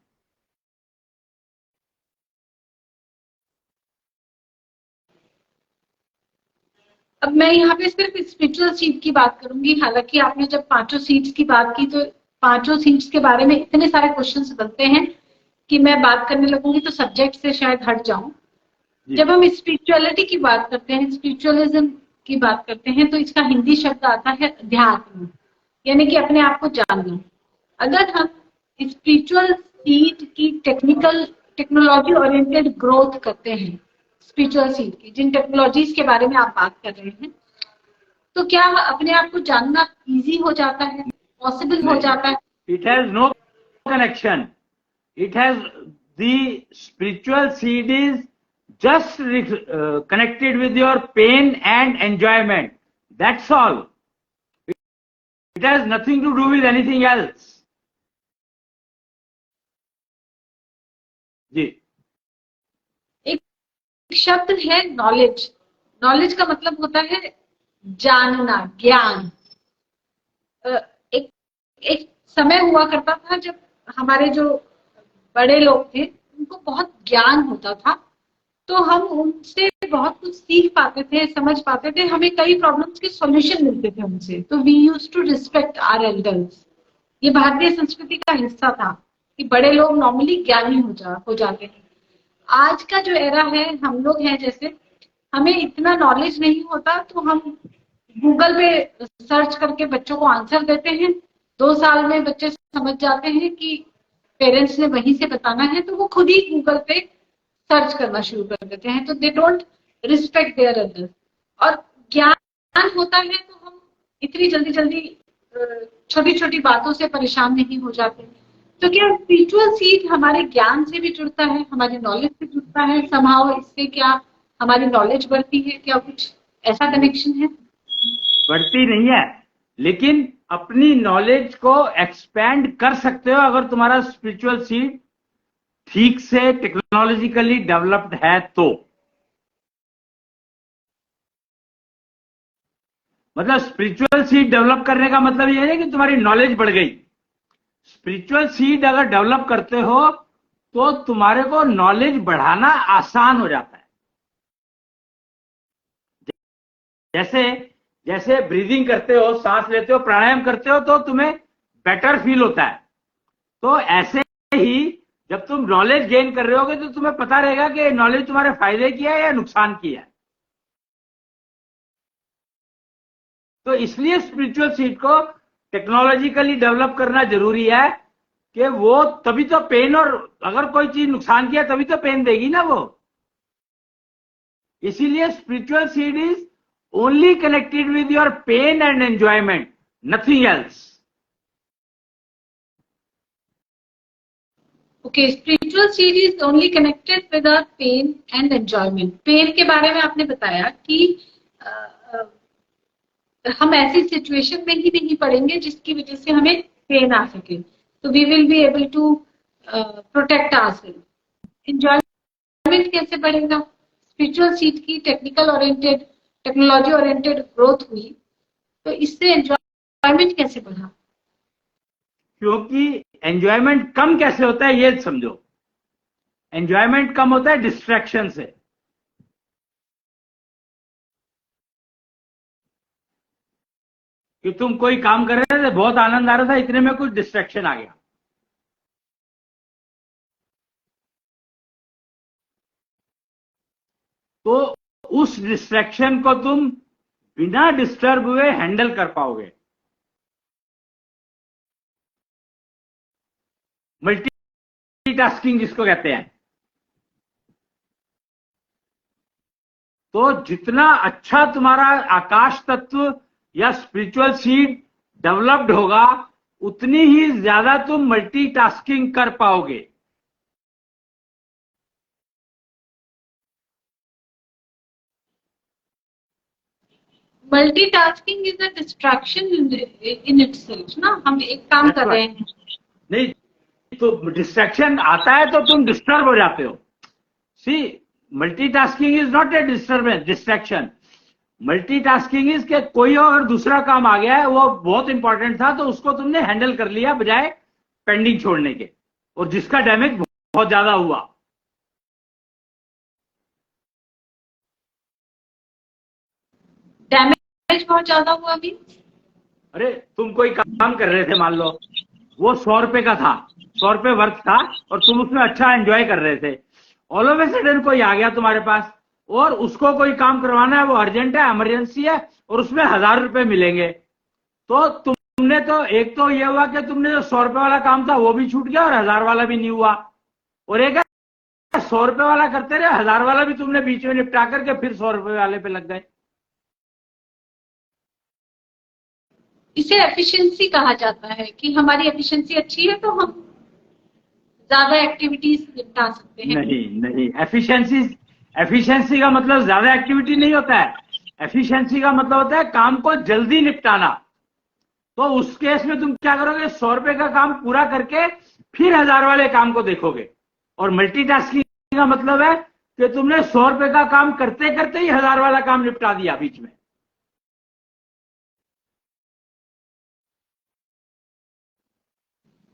अब मैं यहाँ पे सिर्फ spiritual seed की बात करूंगी। हालांकि आपने जब 5 सीड्स की बात की तो 5 सीड्स के बारे में इतने सारे क्वेश्चंस बनते हैं कि मैं बात करने लगूंगी तो सब्जेक्ट से शायद हट जाऊं। जब हम स्पिरिचुअलिटी की बात करते हैं, स्पिरिचुअलिज्म की बात करते हैं, तो इसका हिंदी शब्द आता है अध्यात्म, यानी कि अपने आप को जानना। अगर हम स्पिरिचुअल सीड की टेक्नोलॉजी ओरिएंटेड ग्रोथ करते हैं, स्पिरिचुअल सीड की जिन टेक्नोलॉजीज के बारे में आप बात कर रहे हैं, तो क्या अपने आप को जानना इजी हो जाता है, पॉसिबल हो जाता है? It has no connection. It has the spiritual seed is just connected with your pain and enjoyment. That's all. It has nothing to do with anything else. जी. एक शब्द है नॉलेज। नॉलेज का मतलब होता है जानना, ज्ञान। एक समय हुआ करता था जब हमारे जो बड़े लोग थे उनको बहुत ज्ञान होता था, तो हम उनसे बहुत कुछ सीख पाते थे, समझ पाते थे, हमें कई प्रॉब्लम्स के सॉल्यूशन मिलते थे उनसे। तो we used to respect our elders. ये भारतीय संस्कृति का हिस्सा था कि बड़े लोग नॉर्मली ज्ञानी हो जाते हैं। आज का जो एरा है, हम लोग हैं जैसे, हमें इतना नॉलेज नहीं होता, तो हम गूगल पे सर्च करके बच्चों को आंसर देते हैं। 2 साल में बच्चे समझ जाते हैं कि पेरेंट्स ने वहीं से बताना है, तो वो खुद ही गूगल पे सर्च करना शुरू कर देते हैं। तो they don't respect their elders. और ज्ञान होता है तो हम इतनी जल्दी छोटी छोटी बातों से परेशान नहीं हो जाते। तो क्या स्पिरिचुअल सीड हमारे ज्ञान से भी जुड़ता है, हमारी नॉलेज से जुड़ता है? समहाउ इससे क्या हमारी नॉलेज बढ़ती है? क्या कुछ ऐसा कनेक्शन है? बढ़ती नहीं है, लेकिन अपनी नॉलेज को एक्सपैंड कर सकते हो अगर तुम्हारा स्पिरिचुअल सीड ठीक से टेक्नोलॉजिकली डेवलप्ड है तो। मतलब स्पिरिचुअल सीड डेवलप करने का मतलब यह है कि तुम्हारी नॉलेज बढ़ गई। स्पिरिचुअल सीड अगर डेवलप करते हो तो तुम्हारे को नॉलेज बढ़ाना आसान हो जाता है। जैसे ब्रीदिंग करते हो, सांस लेते हो, प्राणायाम करते हो, तो तुम्हें बेटर फील होता है। तो ऐसे ही जब तुम नॉलेज गेन कर रहे होगे तो तुम्हें पता रहेगा कि नॉलेज तुम्हारे फायदे की है या नुकसान की है। तो इसलिए स्पिरिचुअल सीड को टेक्नोलॉजिकली डेवलप करना जरूरी है कि वो तभी तो पेन, और अगर कोई चीज नुकसान किया तभी तो पेन देगी ना वो। इसीलिए spiritual seed is only connected with your pain and enjoyment, nothing else. Okay, spiritual seed is only connected with our pain and enjoyment. Pain के बारे में आपने बताया कि हम ऐसी सिचुएशन में ही नहीं पड़ेंगे जिसकी वजह से हमें पेन आ सके, तो we will be able to protect ourselves. Enjoyment कैसे बढ़ेगा? स्पिरिचुअल सीड की टेक्नोलॉजी ओरिएंटेड ग्रोथ हुई, तो इससे एंजॉयमेंट कैसे बढ़ा? क्योंकि एंजॉयमेंट कम कैसे होता है ये समझो। एंजॉयमेंट कम होता है डिस्ट्रैक्शन से। कि तुम कोई काम कर रहे थे, बहुत आनंद आ रहा था, इतने में कुछ डिस्ट्रैक्शन आ गया, तो उस डिस्ट्रैक्शन को तुम बिना डिस्टर्ब हुए हैंडल कर पाओगे। मल्टीटास्किंग जिसको कहते हैं। तो जितना अच्छा तुम्हारा आकाश तत्व या स्पिरिचुअल सीड डेवलप्ड होगा, उतनी ही ज्यादा तुम मल्टीटास्किंग कर पाओगे। Multitasking is a distraction in itself ना, हम एक काम कर रहे हैं। नहीं तो डिस्ट्रैक्शन आता है तो तुम डिस्टर्ब हो जाते हो। See, multitasking is not a disturbance, distraction. Multitasking is के कोई और दूसरा काम आ गया है, वो बहुत इंपॉर्टेंट था, तो उसको तुमने हैंडल कर लिया बजाय पेंडिंग छोड़ने के, और जिसका डैमेज बहुत ज्यादा हुआ। डैमेज बहुत ज्यादा हुआ भी। अरे तुम कोई काम कर रहे थे, मान लो वो 100 रुपए का था, 100 रुपए वर्थ था, और तुम उसमें अच्छा एंजॉय कर रहे थे। ऑल ऑफ ए सडन कोई आ गया तुम्हारे पास और उसको कोई काम करवाना है, वो अर्जेंट है, इमरजेंसी है, और उसमें 1000 रुपए मिलेंगे। तो तुमने तो एक तो ये हुआ कि तुमने जो 100 रुपए वाला काम था वो भी छूट गया और 1000 वाला भी नहीं हुआ, और एक 100 रुपए वाला करते रहे, 1000 वाला भी तुमने बीच में निपटा करके फिर 100 रुपए वाले पे लग गए। इसे एफिशिएंसी कहा जाता है कि हमारी एफिशिएंसी अच्छी है तो हम ज्यादा एक्टिविटीज निपटा सकते हैं। नहीं, एफिशिएंसी का मतलब ज्यादा एक्टिविटी नहीं होता है। एफिशिएंसी का मतलब होता है काम को जल्दी निपटाना। तो उस केस में तुम क्या करोगे, 100 रुपए का काम पूरा करके फिर 1000 वाले काम को देखोगे। और मल्टीटास्किंग का मतलब है कि तुमने 100 रुपए का काम करते करते ही 1000 वाला काम निपटा दिया बीच में।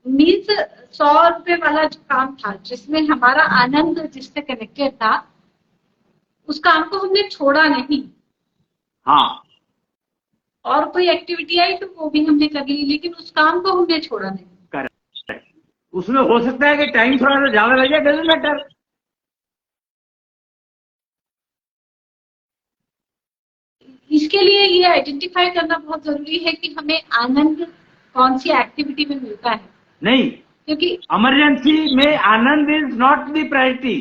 मीन्स 100 रुपए वाला जो काम था जिसमें हमारा आनंद जिससे कनेक्टेड था, उस काम को हमने छोड़ा नहीं। हाँ, और कोई एक्टिविटी आई तो वो भी हमने कर ली, लेकिन उस काम को हमने छोड़ा नहीं। करेक्ट। उसमें हो सकता है कि टाइम थोड़ा सा ज्यादा लगे, डजंट मैटर। इसके लिए ये आइडेंटिफाई करना बहुत जरूरी है कि हमें आनंद कौन सी एक्टिविटी में मिलता है। नहीं, क्योंकि इमरजेंसी में आनंद is not the priority.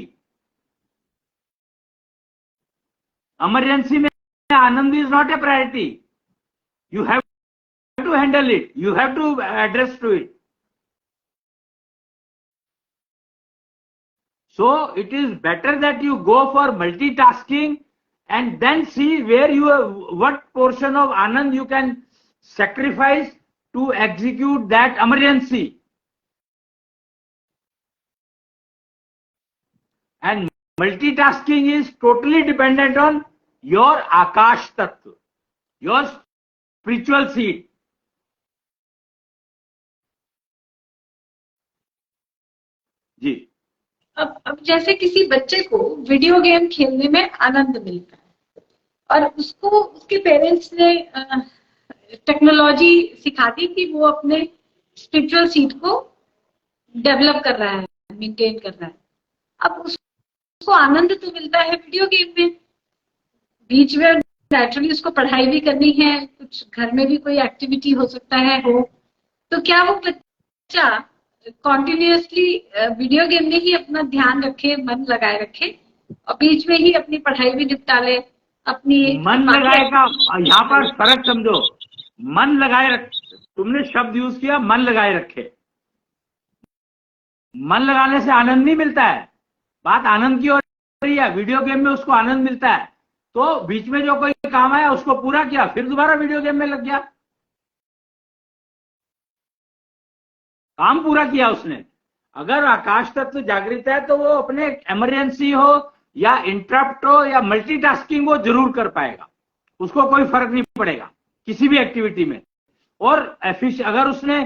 Emergency में आनंद is not a priority. You have to handle it, you have to address to it. So it is better that you go for multitasking and then see where what portion of Anand you can sacrifice to execute that emergency. And multitasking is totally dependent on your Akash Tattva, your spiritual seed. जी। अब जैसे किसी बच्चे को video game खेलने में आनंद मिलता है और उसको उसके पेरेंट्स ने टेक्नोलॉजी सिखा दी कि वो अपने स्पिरिचुअल सीड को डेवलप कर रहा है, मेंटेन कर रहा है। अब उसको आनंद तो मिलता है वीडियो गेम में, बीच में नेचुरली उसको पढ़ाई भी करनी है, कुछ घर में भी कोई एक्टिविटी हो सकता है हो, तो क्या वो बच्चा कॉन्टिन्यूसली वीडियो गेम में ही अपना ध्यान रखे, मन लगाए रखे और बीच में ही अपनी पढ़ाई भी निपटा ले? अपनी मन लगाएगा, यहाँ पर फर्क समझो। मन लगाए रख, तुमने शब्द यूज किया मन लगाए रखे। मन लगाने से आनंद नहीं मिलता है, बात आनंद की हो रही है। वीडियो गेम में उसको आनंद मिलता है, तो बीच में जो कोई काम आया उसको पूरा किया, फिर दोबारा वीडियो गेम में लग गया, काम पूरा किया उसने। अगर आकाश तत्व जागृत है तो वो अपने इमरजेंसी हो या इंटरप्ट हो या मल्टीटास्किंग वो जरूर कर पाएगा, उसको कोई फर्क नहीं पड़ेगा किसी भी एक्टिविटी में। और अगर उसने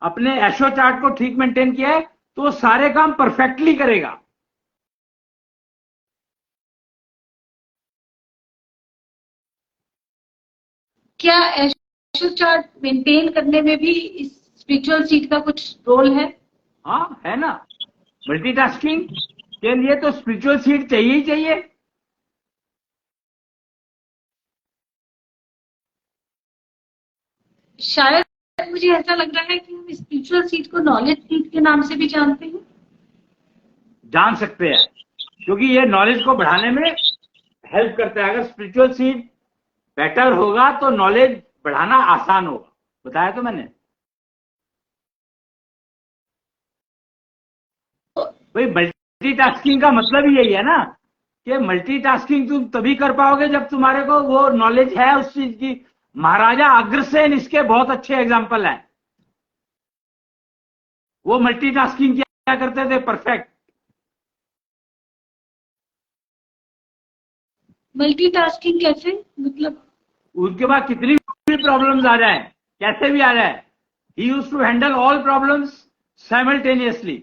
अपने एशो चार्ट को ठीक मेंटेन किया है तो वो सारे काम परफेक्टली करेगा। क्या एशो चार्ट मेंटेन करने में भी इस स्पिरिचुअल सीट का कुछ रोल है? हाँ, है ना। मल्टीटास्किंग के लिए तो स्पिरिचुअल सीट चाहिए ही चाहिए। शायद मुझे ऐसा लग रहा है कि हम स्पिरिचुअल सीट को नॉलेज सीट के नाम से भी जानते हैं। जान सकते हैं, क्योंकि ये नॉलेज को बढ़ाने में हेल्प करता है। अगर स्पिरिचुअल सीट बेटर होगा तो नॉलेज बढ़ाना आसान होगा। बताया तो मैंने भाई, मल्टीटास्किंग का मतलब ही यही है ना कि मल्टीटास्किंग तुम तभी कर पाओगे जब तुम्हारे को वो नॉलेज है उस चीज की। महाराजा अग्रसेन इसके बहुत अच्छे एग्जाम्पल हैं। वो मल्टीटास्किंग क्या करते थे, परफेक्ट। मल्टीटास्किंग कैसे, मतलब? उनके पास कितनी भी प्रॉब्लम्स आ जाए, कैसे भी आ जाए, he used to handle all problems simultaneously.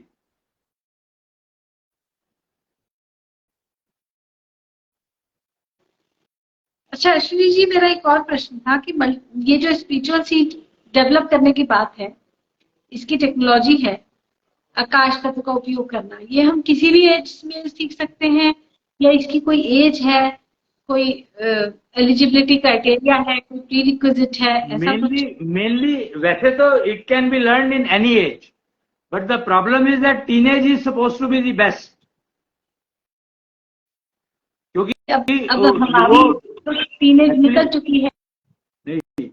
अच्छा अश्विनी जी, मेरा एक और प्रश्न था कि ये जो स्पिरिचुअल सीट डेवलप करने की बात है, इसकी टेक्नोलॉजी है आकाश तत्व का उपयोग करना, ये हम किसी भी एज में सीख सकते हैं या इसकी कोई एज है, कोई एलिजिबिलिटी क्राइटेरिया है, कोई प्री रिक्विजिट है, ऐसा कुछ? मेनली वैसे तो it can be learn in any age, but the problem is that teenage is suppose to be the best. क्योंकि अब हमारी वो तो टीनेज एक्चुअली निकल चुकी है। नहीं,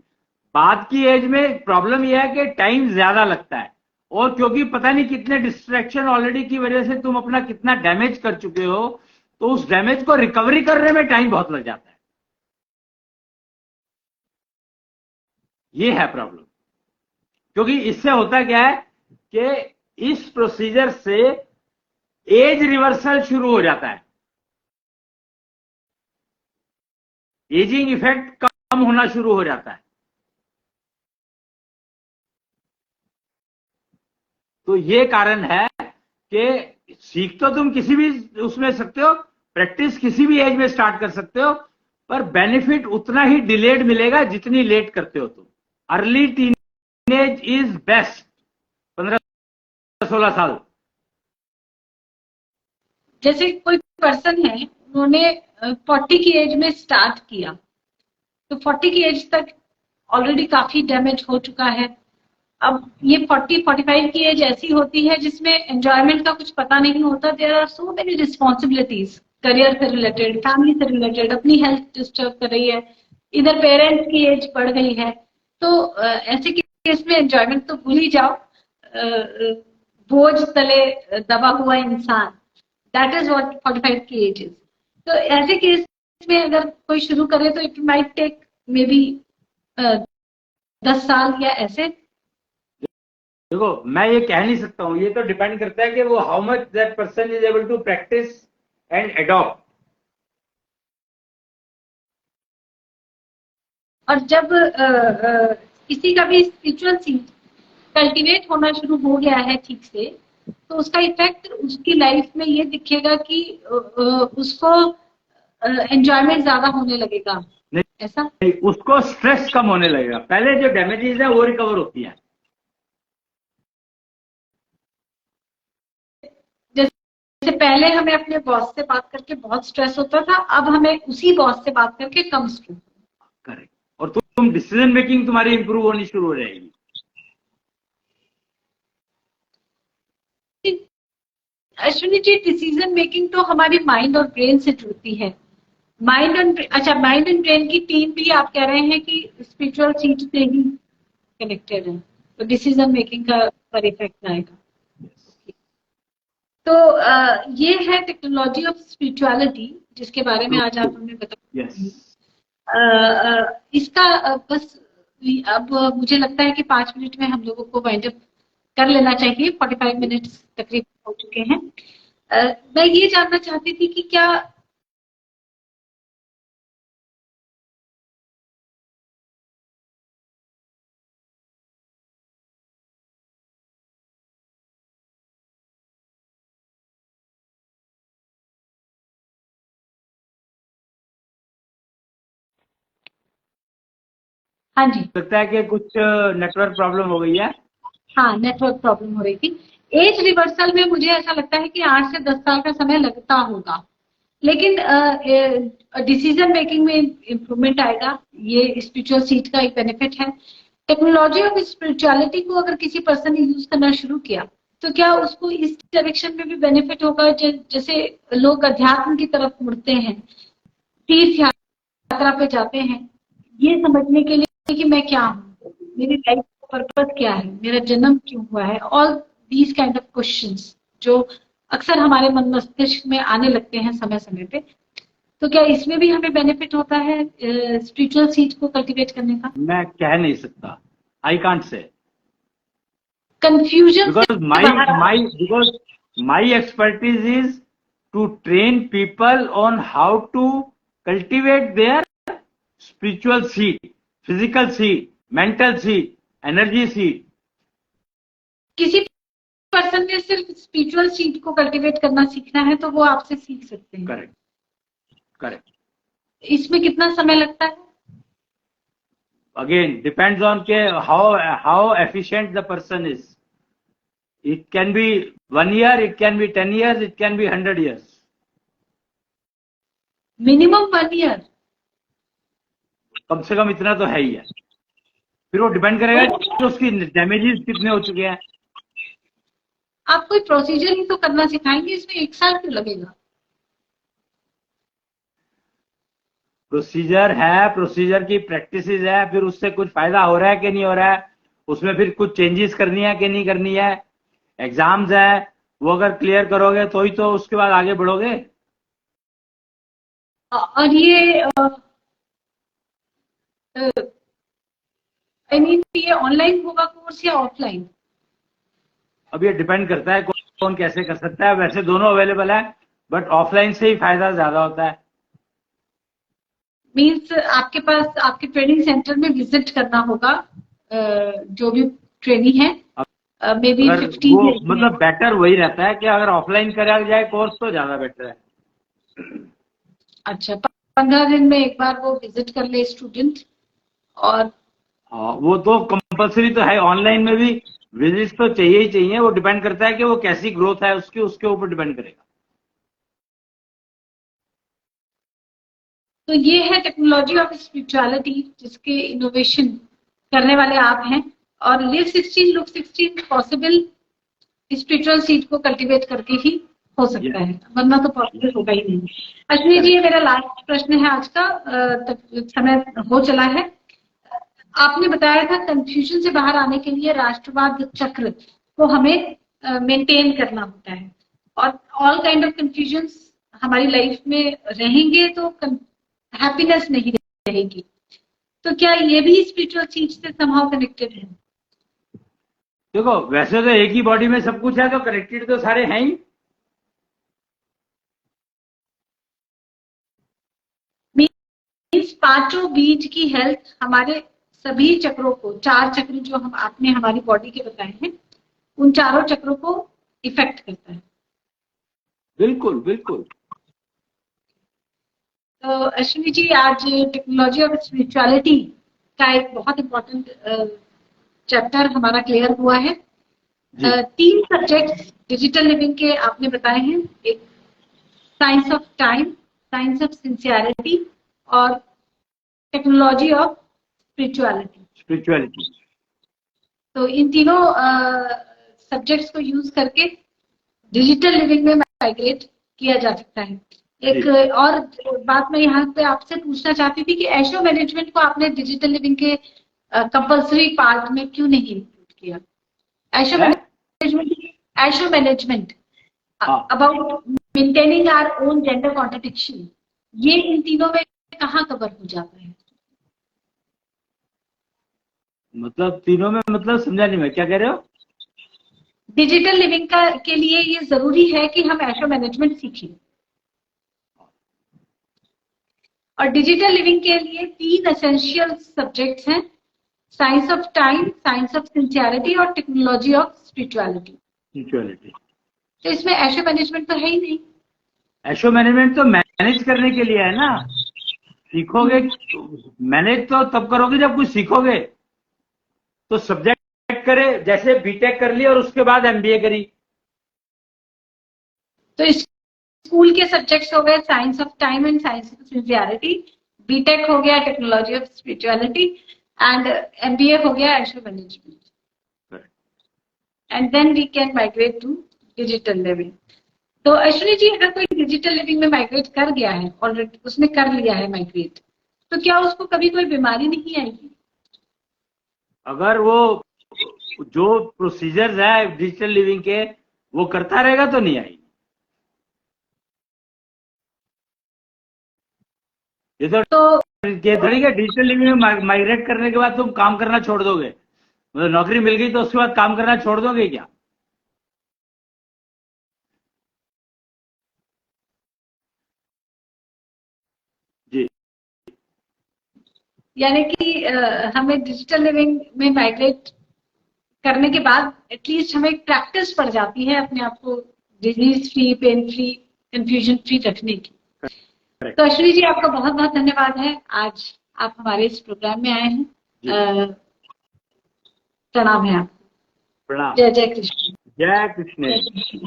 बाद की एज में प्रॉब्लम यह है कि टाइम ज्यादा लगता है, और क्योंकि पता नहीं कितने डिस्ट्रैक्शन ऑलरेडी की वजह से तुम अपना कितना डैमेज कर चुके हो, तो उस डैमेज को रिकवरी करने में टाइम बहुत लग जाता है। ये है प्रॉब्लम। क्योंकि इससे होता क्या है कि इस प्रोसीजर से एज रिवर्सल शुरू हो जाता है, एजिंग इफेक्ट कम होना शुरू हो जाता है। तो ये कारण है कि सीख तो तुम किसी भी उसमें सकते हो, प्रैक्टिस किसी भी एज में स्टार्ट कर सकते हो, पर बेनिफिट उतना ही डिलेड मिलेगा जितनी लेट करते हो तुम। अर्ली टीनेज इज बेस्ट, 15-16 साल। जैसे कोई पर्सन है, उन्होंने 40 की एज में स्टार्ट किया, तो 40 की एज तक ऑलरेडी काफी डैमेज हो चुका है। अब ये 40-45 की एज ऐसी होती है जिसमें एंजॉयमेंट का कुछ पता नहीं होता। There are so many responsibilities, career से रिलेटेड, फैमिली से रिलेटेड, अपनी हेल्थ डिस्टर्ब कर रही है, इधर पेरेंट्स की एज बढ़ गई है। तो ऐसे केस में एंजॉयमेंट तो भूल ही जाओ। बोझ तले दबा हुआ इंसान, दैट इज व्हाट 45 की एज इज। तो ऐसे केस में अगर कोई शुरू करे तो it might take maybe 10 साल या ऐसे। देखो, मैं ये कह नहीं सकता हूं, ये तो डिपेंड करता है कि वो how much that person is able to practise and adopt. और जब किसी का भी स्पिरिचुअल सीट कल्टीवेट होना शुरू हो गया है ठीक से, तो उसका इफेक्ट उसकी लाइफ में ये दिखेगा कि उसको एंजॉयमेंट ज्यादा होने लगेगा, ऐसा? नहीं, उसको स्ट्रेस कम होने लगेगा। पहले जो डैमेजेस है वो रिकवर होती है। जैसे पहले हमें अपने बॉस से बात करके बहुत स्ट्रेस होता था, अब हमें उसी बॉस से बात करके कम स्ट्रेस। करेक्ट। और तुम डिसीजन मेकिंग तुम्हारी इंप्रूव होनी शुरू हो जाएगी। अश्विनी जी, डिसीजन मेकिंग तो हमारी माइंड और ब्रेन से जुड़ती है। Mind and mind and brain की टीम भी आप कह रहे हैं कि स्पिरिचुअल सीट से ही कनेक्टेड है, तो डिसीजन मेकिंग का पर इफेक्ट आएगा। तो ये है टेक्नोलॉजी ऑफ स्पिरिचुअलिटी, जिसके बारे में आज आप हमें बताया। यस। इसका बस अब मुझे लगता है कि 5 मिनट में हम लोगों को वाइंड अप कर लेना चाहिए। 45 मिनट्स तकरीबन हो चुके हैं। मैं ये जानना चाहती थी कि क्या हाँ जी, लगता है कि कुछ नेटवर्क प्रॉब्लम हो गई है। हाँ, नेटवर्क प्रॉब्लम हो रही थी। एज रिवर्सल में मुझे ऐसा लगता है कि 8 से 10 साल का समय लगता होगा, लेकिन डिसीजन मेकिंग में इम्प्रूवमेंट आएगा। ये स्पिरिचुअल सीट का एक बेनिफिट है। टेक्नोलॉजी ऑफ स्पिरिचुअलिटी को अगर किसी पर्सन ने यूज करना शुरू किया तो क्या उसको इस डायरेक्शन में भी बेनिफिट होगा, जैसे लोग अध्यात्म की तरफ मुड़ते हैं, तीर्थ यात्रा पे जाते हैं, ये समझने के लिए कि मैं क्या हूँ, मेरी लाइफ का पर्पस क्या है, मेरा जन्म क्यों हुआ है, all these kind of questions जो अक्सर हमारे मन मस्तिष्क में आने लगते हैं समय समय पे। तो क्या इसमें भी हमें बेनिफिट होता है स्पिरिचुअल सीट को कल्टीवेट करने का? मैं कह नहीं सकता, I can't say, confusion because my expertise is to train people on how to cultivate their spiritual seed, physical seed, mental seed, energy seed. किसी पर्सन ने सिर्फ स्पिरिचुअल सीट को कल्टीवेट करना सीखना है तो वो आपसे सीख सकते हैं। Correct, correct. इसमें कितना समय लगता है? Again, depends on how efficient the person is. It can be 1 year, it can be 10 years, it can be 100 years. Minimum 1 year? कम से कम इतना तो है ही है। फिर वो डिपेंड करेगा कि उसकी डैमेजेस कितने हो चुके हैं। आप कोई प्रोसीजर ही तो करना सिखाएंगे, इसमें 1 साल क्यों लगेगा? प्रोसीजर है, प्रोसीजर की प्रैक्टिसेस है, फिर उससे कुछ फायदा हो रहा है कि नहीं हो रहा है, उसमें फिर कुछ चेंजेस करनी है कि नहीं करनी है, एग्जाम्स है, वो अगर क्लियर करोगे तो ही तो उसके बाद आगे बढ़ोगे। और ये आई मीन ये ऑनलाइन होगा कोर्स या ऑफलाइन? अब ये डिपेंड करता है कौन कैसे कर सकता है। वैसे दोनों अवेलेबल है, बट ऑफलाइन से ही फायदा ज्यादा होता है। मीन्स आपके पास आपके ट्रेनिंग सेंटर में विजिट करना होगा, जो भी ट्रेनिंग है, मे बी 15 मतलब बेटर वही रहता है कि अगर ऑफलाइन करा जाए कोर्स तो ज्यादा बेटर है। अच्छा, 15 दिन में एक बार वो विजिट कर ले स्टूडेंट। और वो तो कंपलसरी तो है, ऑनलाइन में भी विजिट तो चाहिए ही चाहिए। वो डिपेंड करता है कि वो कैसी ग्रोथ है उसके ऊपर डिपेंड करेगा। तो ये है टेक्नोलॉजी ऑफ स्पिरिचुअलिटी, जिसके इनोवेशन करने वाले आप हैं। और live 16 look 16 possible spiritual seed को कल्टीवेट करके ही हो सकता है, वरना तो पॉसिबल होगा ही नहीं। अश्विनी जी, ये मेरा लास्ट प्रश्न है आज का, समय हो चला है। आपने बताया था कंफ्यूजन से बाहर आने के लिए राष्ट्रवाद चक्र को हमें मेंटेन करना होता है, और ऑल काइंड ऑफ कंफ्यूजन हमारी लाइफ में रहेंगे तो हैप्पीनेस नहीं रहेगी। तो क्या ये भी स्पिरिचुअल चीज से समहाउ कनेक्टेड है? देखो, वैसे तो एक ही बॉडी में सब कुछ है, तो कनेक्टेड तो सारे हैं ही। मीन्स पांचों बीज की हेल्थ हमारे सभी चक्रों को, 4 चक्र जो हम आपने हमारी बॉडी के बताए हैं, उन चारों चक्रों को इफेक्ट करता है। बिल्कुल बिल्कुल। तो अश्विनी जी, आज टेक्नोलॉजी ऑफ स्पिरिचुअलिटी का एक बहुत इंपॉर्टेंट चैप्टर हमारा क्लियर हुआ है। 3 सब्जेक्ट्स डिजिटल लिविंग के आपने बताए हैं, एक science of time, science of sincerity और टेक्नोलॉजी ऑफ स्पिरिचुअलिटी। तो इन तीनों सब्जेक्ट्स को यूज करके डिजिटल लिविंग में माइग्रेट किया जा सकता है। एक और बात मैं यहाँ पे आपसे पूछना चाहती थी कि एशो मैनेजमेंट को आपने डिजिटल लिविंग के कंपल्सरी पार्ट में क्यों नहीं इंक्लूड किया? एशो management about maintaining our own gender contradiction, ये इन तीनों में कहाँ कवर हो जाता है? मतलब तीनों में, मतलब समझा नहीं मैं, क्या कह रहे हो? डिजिटल लिविंग के लिए ये जरूरी है कि हम एशो मैनेजमेंट सीखें, और डिजिटल लिविंग के लिए 3 एसेंशियल सब्जेक्ट्स हैं, science of time, science of sincerity और टेक्नोलॉजी ऑफ स्पिरिचुअलिटी। तो इसमें एशो मैनेजमेंट तो है ही नहीं। एशो मैनेजमेंट तो मैनेज करने के लिए है ना। सीखोगे, मैनेज तो तब करोगे जब कुछ सीखोगे। तो सब्जेक्ट करे, जैसे बीटेक कर ली और उसके बाद एमबीए करी। तो स्कूल के सब्जेक्ट्स हो गए science of time and science of sincerity, BTech हो गया technology of spirituality, and MBA हो गया एशो management, and then we can migrate to digital living. तो अश्विनी जी, अगर कोई डिजिटल लिविंग में माइग्रेट कर गया है ऑलरेडी, उसने कर लिया है माइग्रेट, तो क्या उसको कभी कोई बीमारी नहीं आएगी? अगर वो जो प्रोसीजर्स है डिजिटल लिविंग के वो करता रहेगा तो नहीं आएगी। ये तो डिजिटल लिविंग में माइग्रेट करने के बाद तुम काम करना छोड़ दोगे, मतलब नौकरी मिल गई तो उसके बाद काम करना छोड़ दोगे क्या? जी, यानी कि हमें डिजिटल लिविंग में माइग्रेट करने के बाद एटलीस्ट हमें एक प्रैक्टिस पड़ जाती है अपने आप को disease free, pain free, confusion free रखने की। तो अश्विनी जी, आपका बहुत बहुत धन्यवाद है, आज आप हमारे इस प्रोग्राम में आए हैं। प्रणाम है आपको। प्रणाम। जय जय कृष्ण। जय कृष्ण।